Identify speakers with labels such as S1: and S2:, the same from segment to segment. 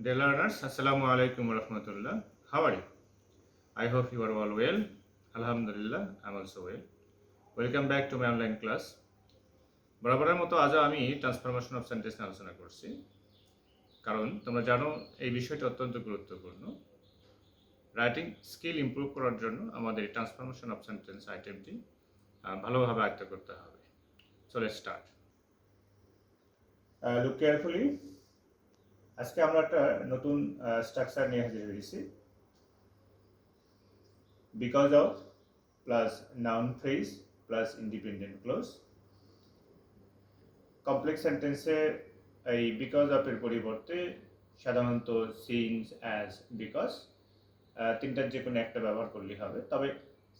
S1: Dear learners, Assalamu alaikum wa rahmatullah. How are you? I hope you are all well. Alhamdulillah, I'm also well. Welcome back to my online class. বরাবরের মতো আজও আমি transformation of sentence নিয়ে আলোচনা করছি, কারণ তোমরা জানো এই বিষয়টি অত্যন্ত গুরুত্বপূর্ণ। রাইটিং স্কিল ইমপ্রুভ করার জন্য আমাদের ট্রান্সফরমেশন অফ সেন্টেন্স আইটেমটি ভালোভাবে আয়ত্ত করতে হবে। So let's start. Look carefully. আজকে আমরা একটা নতুন স্ট্রাকচার নিয়ে হাজির হয়েছি। Because of plus noun phrase plus independent close. Complex সেন্টেন্সে এই বিকজ অফের পরিবর্তে সাধারণত সিন্স, অ্যাজ, বিকজ তিনটার যে কোনো একটা ব্যবহার করলেই হবে। তবে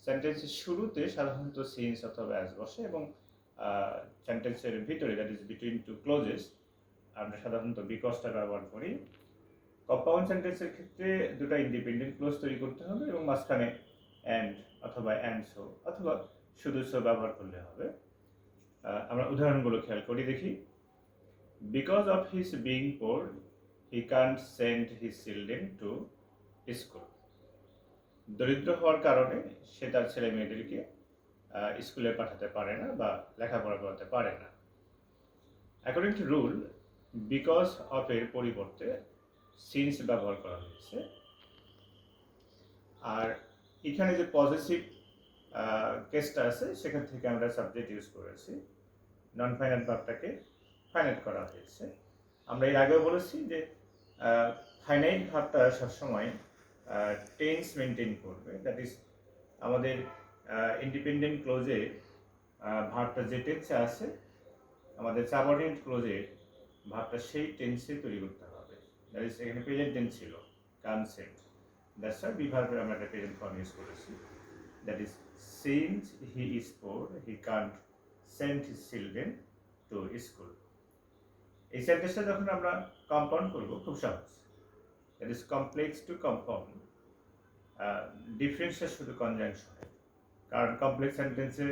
S1: সেন্টেন্সের শুরুতে সাধারণত সিন্স অথবা অ্যাজ বসে এবং সেন্টেন্সের ভিতরে, that is between two clauses, আমরা সাধারণত বিকজটা ব্যবহার করি। কম্পাউন্ড সেন্টেন্সের ক্ষেত্রে দুটো ইন্ডিপেন্ডেন্ট ক্লোজ তৈরি করতে হবে এবং মাঝখানে অ্যান্ড অথবা অ্যান্ড সো অথবা শুধু সো ব্যবহার করলে হবে। আমরা উদাহরণগুলো খেয়াল করি দেখি। Because of his being poor he can't send his children to school. দরিদ্র হওয়ার কারণে সে তার ছেলে মেয়েদেরকে স্কুলে পাঠাতে পারে না বা লেখাপড়া করাতে পারে না। According to rule, because of এর পরিবর্তে সিন্স ব্যবহার করা হয়েছে। আর এখানে যে পজিটিভ কেসটা আছে সেখান থেকে আমরা সাবজেক্ট ইউজ করেছি, নন ফাইনাইট ভার্বটাকে ফাইনাইট করা হয়েছে। আমরা এর আগেও বলেছি যে ফাইনাইট ভার্বটা সবসময় টেন্স মেনটেন করবে, দ্যাট ইজ আমাদের ইন্ডিপেন্ডেন্ট ক্লোজে ভার্বটা যে টেন্সে আছে, আমাদের সাবঅর্ডিনেট ক্লোজে ভার্বটা সেই টেন্সে তৈরি করতে হবে। দ্যাট ইজ এখানে প্রেজেন্ট টেন্স ছিল, কনসেন্ট, দ্যাটস ওয়াই বি ভার্বের আমরা একটা প্রেজেন্ট ফর্ম ইউজ করেছি। That is since he is poor he can't send his children to school. এই সেন্টেন্সটা যখন আমরা কম্পাউন্ড করবো খুব সহজ, that is complex to compound. ডিফারেন্সটা শুধু কনজাংশনে, কারণ কমপ্লেক্স সেন্টেন্সে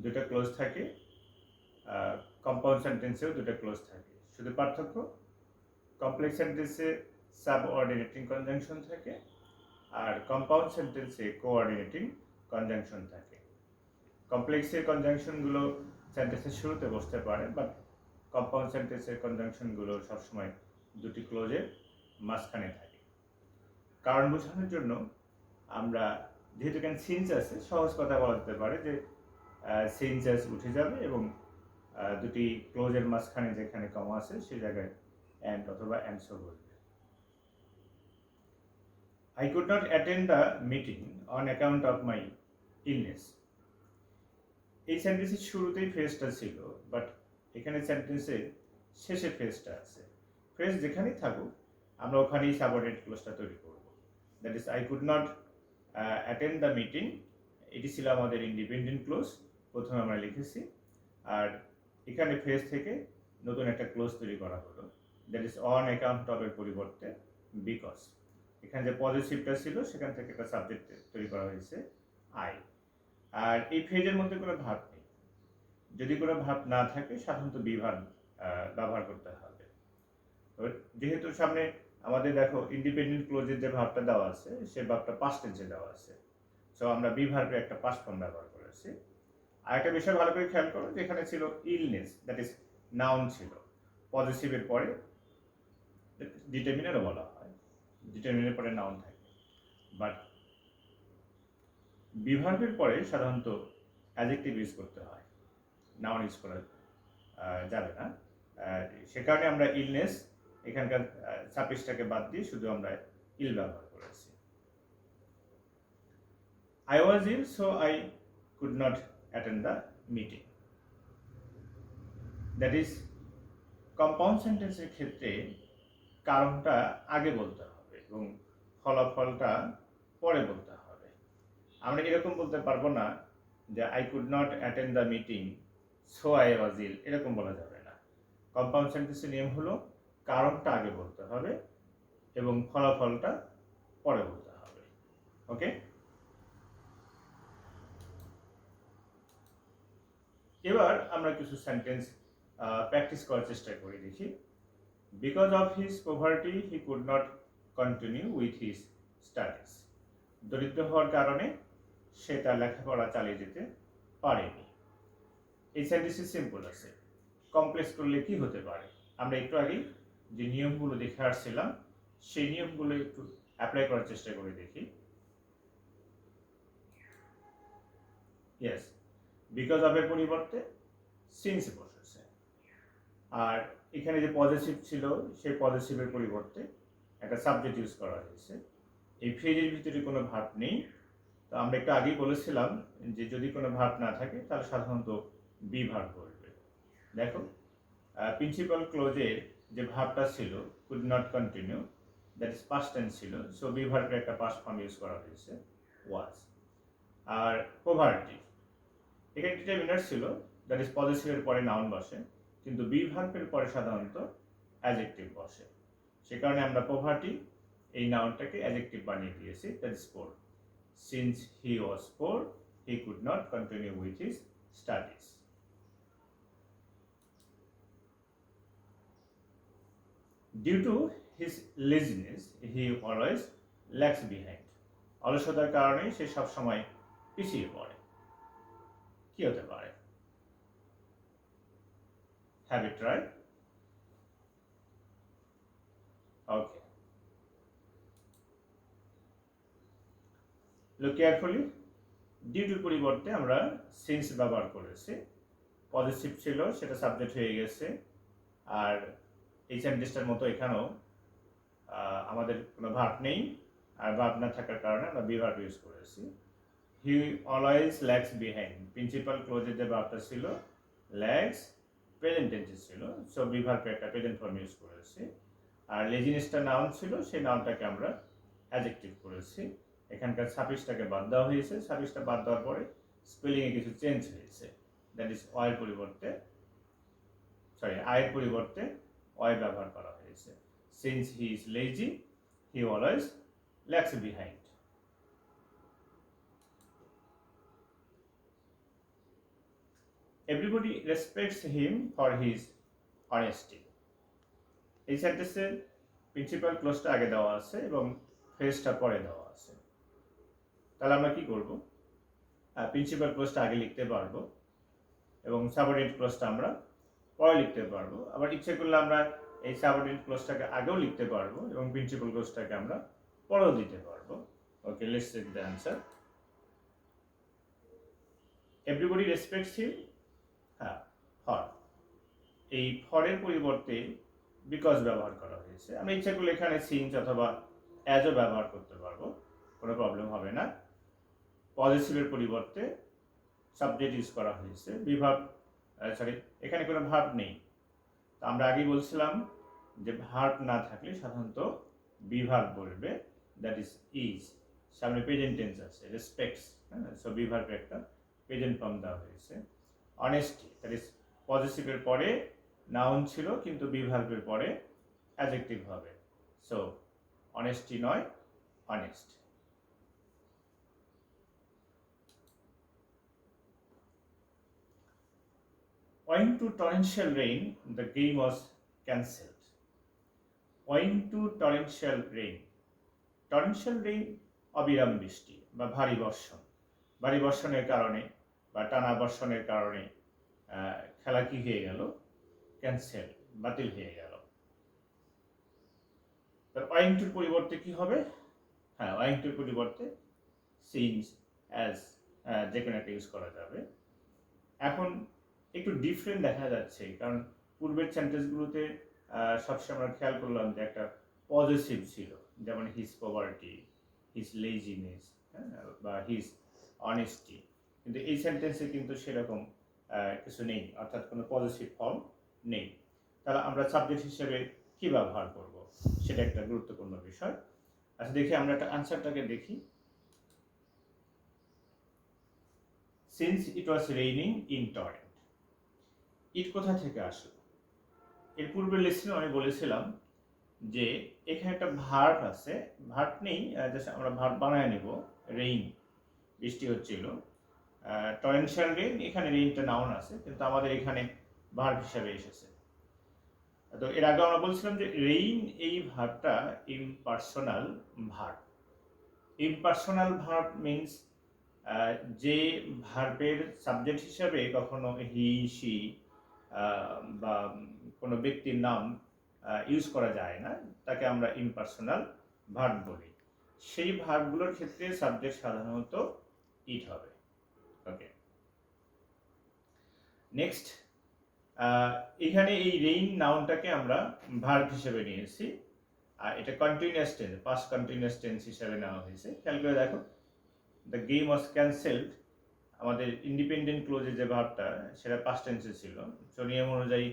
S1: দুটো ক্লোজ থাকে, কম্পাউন্ড সেন্টেন্সেও দুটো ক্লোজ থাকে। শুধু পার্থক্য, কমপ্লেক্স সেন্টেন্সে সাবঅর্ডিনেটিং কনজাংশন থাকে আর কম্পাউন্ড সেন্টেন্সে কোঅর্ডিনেটিং কনজাংশন থাকে। কমপ্লেক্সের কনজাংশনগুলো সেন্টেন্সের শুরুতে বসতে পারে, বাট কম্পাউন্ড সেন্টেন্সের কনজাংশনগুলো সবসময় দুটি ক্লোজের মাঝখানে থাকে। কারণ বোঝানোর জন্য আমরা যেহেতু এখানে সিন্স আছে, সহজ কথা বলা যেতে পারে যে সিন্স অ্যাজ উঠে যাবে এবং দুটি ক্লোজের মাঝখানে যেখানে কমা আছে সেই জায়গায় অ্যান্ড অথবা অ্যান্ড সো বলবে। I could not attend the meeting on account of my illness. এই সেন্টেন্সের শুরুতেই ফ্রেজটা ছিল, বাট এখানে সেন্টেন্সের শেষে ফ্রেজটা আছে। ফ্রেজ যেখানেই থাকুক আমরা ওখানেই সাবঅর্ডিনেট ক্লোজটা তৈরি করব। That is I could not attend the meeting, এটি ছিল আমাদের ইন্ডিপেন্ডেন্ট ক্লোজ, প্রথমে আমরা লিখেছি। আর এখানে ফ্রেজ থেকে নতুন একটা ক্লোজ তৈরি করা হলো, that is on account of এর পরিবর্তে বিকজ। এখানে যে পজিটিভটা ছিল সেখান থেকে একটা সাবজেক্ট তৈরি করা হয়েছে আই। আর এই ফ্রেজের মধ্যে কোনো ভাব নেই। যদি কোনো ভাব না থাকে সাধারণত বি ভার্ব ব্যবহার করতে হবে। তো যেহেতু সামনে আমাদের দেখো ইন্ডিপেন্ডেন্ট ক্লোজের যে ভাবটা দেওয়া আছে সেই ভাবটা পাস্ট টেন্সে দেওয়া আছে, সো আমরা বি ভার্বের একটা পাস্ট ফর্ম ব্যবহার করেছি। আর একটা বিষয় ভালো করে খেয়াল করো, যেখানে ছিল ইলনেস, দ্যাট ইজ নাউন ছিল, পজিটিভের পরে ডিটারমিনারও বলা হয়, ডিটারমিনারের পরে নাউন থাকে, বাট বি ভার্বের পরে সাধারণত অ্যাডজেক্টিভ ইউজ করতে হয়, নাউন ইউজ করা যাবে না। সে কারণে আমরা ইলনেস এখানকার সাফিক্সটাকে বাদ দিয়ে শুধু আমরা ইল ব্যবহার করেছি। I was ill, so I could not attend the meeting. That is, compound সেন্টেন্সের ক্ষেত্রে কারণটা আগে বলতে হবে এবং ফলাফলটা পরে বলতে হবে। আমরা এরকম বলতে পারবো না যে I could not attend the meeting so I was ill, এরকম বলা যাবে না। কম্পাউন্ড সেন্টেন্সের নিয়ম হলো কারণটা আগে বলতে হবে এবং ফলাফলটা পরে বলতে হবে। ওকে, এবার আমরা কিছু সেন্টেন্স প্র্যাকটিস করার চেষ্টা করি দেখি। Because of his poverty he could not continue with his studies. দরিদ্র হওয়ার কারণে সে তার লেখাপড়া চালিয়ে যেতে পারেনি। এই সেন্টেন্সটি সিম্পল আছে, কমপ্লেক্স করলে কি হতে পারে? আমরা একটু আগে যে নিয়মগুলো দেখে আসছিলাম সেই নিয়মগুলো একটু অ্যাপ্লাই করার চেষ্টা করে দেখি। ইয়েস, বিকজ অফ এর পরিবর্তে সিন্স বসেছে, আর এখানে যে পজিটিভ ছিল সেই পজিটিভের পরিবর্তে একটা সাবজেক্ট ইউজ করা হয়েছে। এই ফ্রেজের ভিতরে কোনো ভার্ব নেই, তো আমরা একটু আগেই বলেছিলাম যে যদি কোনো ভার্ব না থাকে তাহলে সাধারণত বি ভার্ব বলবে। দেখো, প্রিন্সিপাল ক্লোজের যে ভার্বটা ছিল could not continue, that is past tense ছিল, সো বি ভার্বের একটা পাস্ট ফর্ম ইউজ করা হয়েছে ওয়াজ। আর পোভার্টি, এখানে ডিটারমিনার ছিল, দ্যাট ইজ পজিটিভের পরে নাউন বসে, কিন্তু বি ভার্বের পরে সাধারণত অ্যাডজেক্টিভ বসে, সে কারণে আমরা পোভার্টি এই নাউনটাকে অ্যাডজেক্টিভ বানিয়ে দিয়েছি, that is poor. Since he was poor he could not continue with his studies. Due to his laziness he always lags behind, অলসতার কারণে সে সবসময় পিছিয়ে পড়ে। কি হতে পারে? Have it try. Okay, look carefully. ডিউটির পরিবর্তে আমরা সিন্স ব্যবহার করেছি, পজিটিভ ছিল সেটা সাবজেক্ট হয়ে গেছে, আর এই সেন্টেন্সটার মতো এখানেও আমাদের কোনো ভার্ব নেই, আর ভার্ব না থাকার কারণে আমরা বি ভার্ব ইউজ করেছি। He always lags behind, principal ক্লোজের যে ভার্বটা ছিল ল্যাগস প্রেজেন্ট টেন্সে ছিল, সো বি ভার্বে একটা প্রেজেন্ট ফর্ম ইউজ করেছি। আর লেজিনেসটা নাউন ছিল, সেই নাউনটাকে আমরা অ্যাডজেক্টিভ করেছি। এখানকার সাফিক্সটাকে বাদ দেওয়া হয়েছে, সাফিক্সটা বাদ দেওয়ার পরে স্পেলিংয়ে কিছু চেঞ্জ হয়েছে, দ্যাট ইজ ওয়ের পরিবর্তে আয়ের পরিবর্তে ওয়াই ব্যবহার করা হয়েছে। Since he is lazy he always lags behind. Everybody respects him for his honesty. এই সেন্টেন্সের প্রিন্সিপাল ক্লোজটা আগে দেওয়া আছে এবং ফ্রেজটা পরে দেওয়া আছে, তাহলে আমরা কি করব? প্রিন্সিপাল ক্লোজটা আগে লিখতে পারবো এবং সাবঅর্ডিনেট ক্লোজটা আমরা পরে লিখতে পারবো, আবার ইচ্ছে করলে আমরা এই সাবঅর্ডিনেট ক্লোজটাকে আগেও লিখতে পারবো এবং প্রিন্সিপাল ক্লোজটাকে আমরা পরেও দিতে পারবো। Okay, let's check the answer. Everybody respects him, হ্যাঁ, ফর, এই ফরের পরিবর্তে বিকজ ব্যবহার করা হয়েছে। আমরা ইচ্ছা করলে এখানে সিন্স অথবা অ্যাজও ব্যবহার করতে পারবো, কোনো প্রবলেম হবে না। পজিটিভের পরিবর্তে সাবজেক্ট ইউজ করা হয়েছে, এখানে কোনো ভার্ব নেই, তো আমরা আগেই বলছিলাম যে ভার্ব না থাকলে সাধারণত বি ভার্ব বলবে, দ্যাট ইজ সামনে প্রেজেন্ট টেন্স আছে, রেসপেক্টস, হ্যাঁ, সো বি ভার্বের একটা প্রেজেন্ট ফর্ম দেওয়া হয়েছে। অনেস্টি, দ্যাট ইজ পজিটিভের পরে নাউন ছিল কিন্তু বি ভার্বের পরে অ্যাডজেক্টিভ হবে, সো অনেস্টি নয় honest. Owing to torrential rain, the game was cancelled. Owing to torrential rain, torrential rain অবিরাম বৃষ্টি বা ভারী বর্ষণ, ভারী বর্ষণের কারণে বা টানা বর্ষণের কারণে খেলা কি হয়ে গেল? ক্যান্সেল, বাতিল হয়ে গেল। owing to পরিবর্তে কি হবে? হ্যাঁ, owing to পরিবর্তে সিন্স অ্যাজ যে কোনো একটা ইউজ করা যাবে। এখন একটু ডিফারেন্ট দেখা যাচ্ছে, কারণ পূর্বের সেন্টেন্সগুলোতে সবসময় আমরা খেয়াল করলাম যে একটা পজিটিভ ছিল, যেমন হিজ পভার্টি, হিজ লেজিনেস, বা হিজ অনেস্টি, কিন্তু এই সেন্টেন্সে কিন্তু সেরকম কিছু নেই, অর্থাৎ কোনো পজিটিভ ফর্ম নেই। তাহলে আমরা সাবজেক্ট হিসেবে কি ব্যবহার করব সেটা একটা গুরুত্বপূর্ণ বিষয়। আচ্ছা, দেখি আমরা একটা আনসারটাকে দেখি। Since it was raining in torrent, it কোথা থেকে আসলো? এর পূর্বের লেসনে আমি বলেছিলাম যে এখানে একটা ভার্ব আছে, ভার্ব নেই, জাস্ট আমরা ভার্ব বানায় নেব। রেইন, বৃষ্টি হচ্ছিল, টরেন্সিয়াল রেইন, এখানে রেইনটা নাউন আছে কিন্তু আমাদের এখানে ভার্ব হিসাবে এসেছে। তো এর আগে আমরা বলছিলাম যে রেইন এই ভার্বটা impersonal verb. Impersonal verb means যে ভার্বের সাবজেক্ট হিসাবে কখনো হি সি বা কোনো ব্যক্তির নাম ইউজ করা যায় না, তাকে আমরা ইমপার্সোনাল ভার্ব বলি। সেই ভার্বগুলোর ক্ষেত্রে সাবজেক্ট সাধারণত ইট হবে। ওকে, নেক্সট, এখানে এই রেইন নাউনটাকে আমরা ভার্ব হিসেবে নিয়েছি, আর এটা continuous tense, past continuous tense হিসেবে নেওয়া হয়েছে। খেয়াল করে দেখো, দ্য গেম ওয়াজ ক্যান্সেলড, আমাদের ইন্ডিপেন্ডেন্ট ক্লোজের যে ভার্বটা সেটা পাস্ট টেন্সে ছিল, তো নিয়ম অনুযায়ী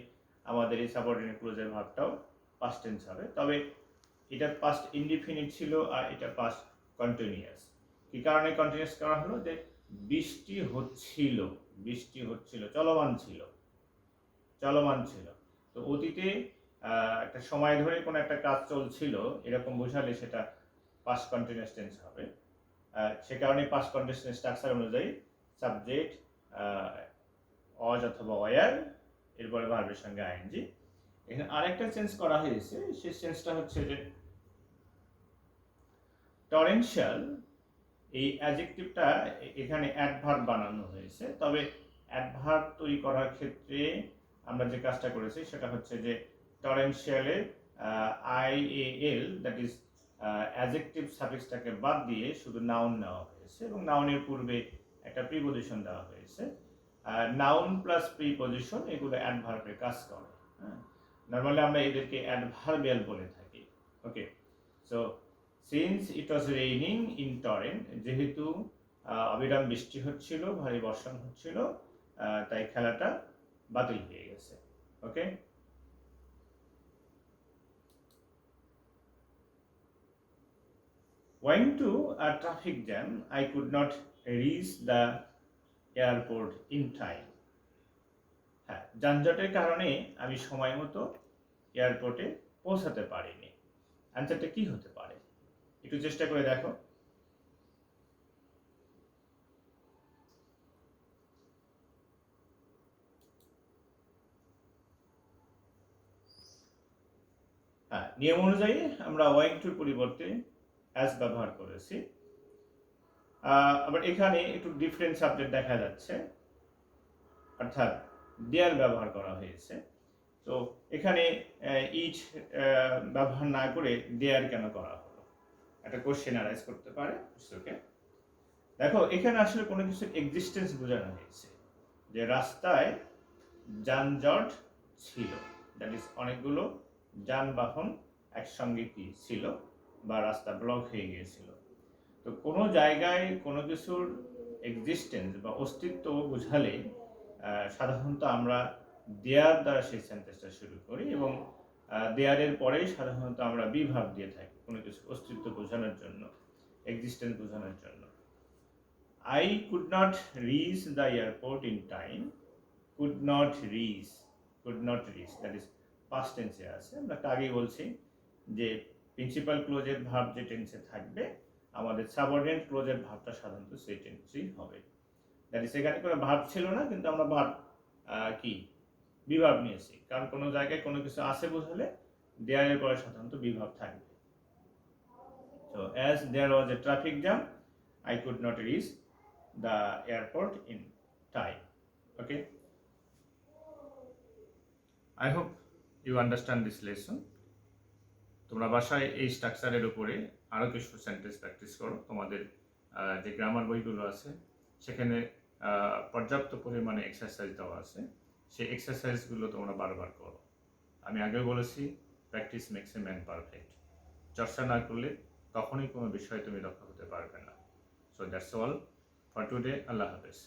S1: আমাদের এই সাবঅর্ডিনেট ক্লোজের ভার্বটাও পাস্ট টেন্স হবে। তবে এটা পাস্ট ইনডিফিনিট ছিল আর এটা পাস্ট কন্টিনিউয়াস। কি কারণে কন্টিনিউয়াস করা হলো? যে বৃষ্টি হচ্ছিল, বৃষ্টি হচ্ছিল, চলমান ছিল, চলমান ছিল। তো অতীতে একটা সময় ধরে কোনো একটা কাজ চলছিল এরকম বোঝালে সেটা পাস্ট কন্টিনিউয়াস টেন্স হবে। সে কারণে পাস্ট কন্টিনিউয়াস স্ট্রাকচার অনুযায়ী সাবজেক্ট অজ অথবা ওয়ার, এরপরে ভার্বের সঙ্গে আইএনজি। এখানে আরেকটা চেঞ্জ করা হয়েছে, সেই চেঞ্জটা হচ্ছে যে টরেনশিয়াল এই অ্যাডজেক্টিভটা এখানে অ্যাডভার্ব বানানো হয়েছে। তবে অ্যাডভার্ব তৈরি করার ক্ষেত্রে আমরা যে কাজটা করেছি সেটা হচ্ছে যে টরেনশিয়ালের আইএএল, দ্যাট ইজ অ্যাডজেক্টিভ সাফিক্সটাকে বাদ দিয়ে শুধু নাউন নেওয়া হয়েছে এবং নাউনের পূর্বে একটা প্রিপজিশন দেওয়া হয়েছে। নাউন প্লাস প্রিপজিশন এগুলো অ্যাডভার্বের কাজ করে। নর্মালি আমরা এদেরকে অ্যাডভার্বিয়াল বলে থাকি। Okay, so since it was raining in torrent, যেহেতু অবিরাম বৃষ্টি হচ্ছিল, ভারী বর্ষণ হচ্ছিল, তাই খেলাটা বাতিল হয়ে গেছে। ওকে, owing to a traffic jam I could not reach the airport in time. হ্যাঁ, যানজটের কারণে আমি সময় মতো এয়ারপোর্টে পৌঁছাতে পারিনি। অ্যান্সারটা কি হতে পারে একটু চেষ্টা করে দেখো। হ্যাঁ, নিয়ম অনুযায়ী আমরা ওয়িং টুর পরিবর্তে অ্যাজ ব্যবহার করেছি। আবার এখানে একটু ডিফারেন্ট সাবজেক্ট দেখা যাচ্ছে, অর্থাৎ দেয়ার ব্যবহার করা হয়েছে। তো এখানে ইট ব্যবহার না করে দেয়ার কেন করা হলো, একটা কোশ্চেন অ্যারাইজ করতে পারে। ওকে, দেখো এখানে আসলে কোনো কিছুর এক্সিস্টেন্স বোঝানো হয়েছে, যে রাস্তায় যানজট ছিল, দ্যাট ইজ অনেকগুলো যানবাহন একসঙ্গে কি ছিল বা রাস্তা ব্লক হয়ে গিয়েছিল। তো কোনো জায়গায় কোনো কিছুর এক্সিস্টেন্স বা অস্তিত্ব বোঝালে সাধারণত আমরা দেয়ার দ্বারা সেই সেন্টেন্সটা শুরু করি এবং দেয়ারের পরেই সাধারণত আমরা বিভাগ দিয়ে থাকি কোনো কিছুর অস্তিত্ব বোঝানোর জন্য, এক্সিস্টেন্স বোঝানোর জন্য। I could not reach the airport in time. Could not reach, that is past tense এ আছে। আমরা আগেই বলছি যে প্রিন্সিপাল ক্লোজের ভার্ব যে টেন্সে থাকবে, আমাদের সাবঅর্ডিনেট ক্লোজের ভার্বটা সাধারণত সেই টেন্সেই হবে। দ্যাট ইজ এখানে কোনো ভার্ব ছিল না, কিন্তু আমরা ভার্ব কি বিভাব নিয়েছি, কারণ কোনো জায়গায় কোনো কিছু আছে বোঝালে দেয়ারের পরে সাধারণত বিভাব থাকবে। So as there was a traffic jam, I could not reach the airport in time. Okay, I hope you understand this lesson. তোমরা বাসায় এই স্ট্রাকচারের উপরে আরও কিছু সেন্টেন্স প্র্যাকটিস করো। তোমাদের যে গ্রামার বইগুলো আছে সেখানে পর্যাপ্ত পরিমাণে এক্সারসাইজ দেওয়া আছে, সেই এক্সারসাইজগুলো তোমরা বারবার করো। আমি আগেও বলেছি, practice makes a man perfect. চর্চা না করলে কখনোই কোনো বিষয়ে তুমি দক্ষ হতে পারবে না। So that's all for today. আল্লাহ হাফেজ।